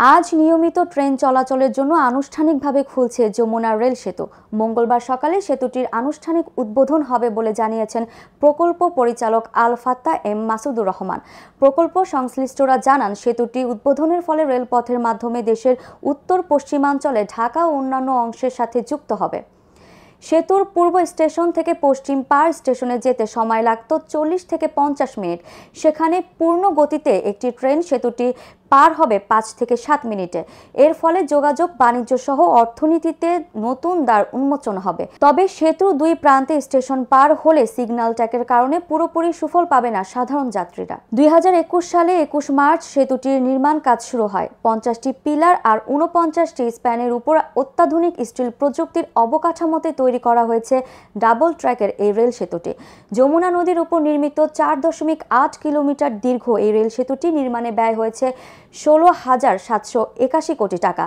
আজ নিয়মিত ট্রেন চলাচলের জন্য আনুষ্ঠানিকভাবে খুলছে যমুনা রেল সেতু। মঙ্গলবার সকালে সেতুটির আনুষ্ঠানিক উদ্বোধন হবে বলে জানিয়েছেন প্রকল্প পরিচালক আল ফাত্তা এম মাসুদুর রহমান। প্রকল্প সংশ্লিষ্টরা জানান, সেতুটি উদ্বোধনের ফলে রেলপথের মাধ্যমে দেশের উত্তর পশ্চিমাঞ্চলে ঢাকা ও অন্যান্য অংশের সাথে যুক্ত হবে। সেতুর পূর্ব স্টেশন থেকে পশ্চিম পাড় স্টেশনে যেতে সময় লাগত 40 থেকে 50 মিনিট। সেখানে পূর্ণ গতিতে একটি ট্রেন সেতুটি পার হবে 5 থেকে 7 মিনিটে। এর ফলে যোগাযোগ, বাণিজ্য সহ অর্থনীতিতে নতুন দ্বার উন্মোচন হবে। তবে সেতুর দুই প্রান্তে স্টেশন পার হলে সিগন্যাল ট্র্যাকের কারণে পুরোপুরি সুফল পাবে না সাধারণ যাত্রীরা। 2021 সালে 21 মার্চ সেতুটির নির্মাণ কাজ শুরু হয়। 50টি পিলার আর 49টি স্প্যানের উপর অত্যাধুনিক স্টিল প্রযুক্তির অবকাঠামোতে তৈরি করা হয়েছে ডাবল ট্র্যাকের এই রেল সেতুটি। যমুনা নদীর উপর নির্মিত 4.8 কিলোমিটার দীর্ঘ এই রেল সেতুটি নির্মাণে ব্যয় হয়েছে 16,781 কোটি টাকা।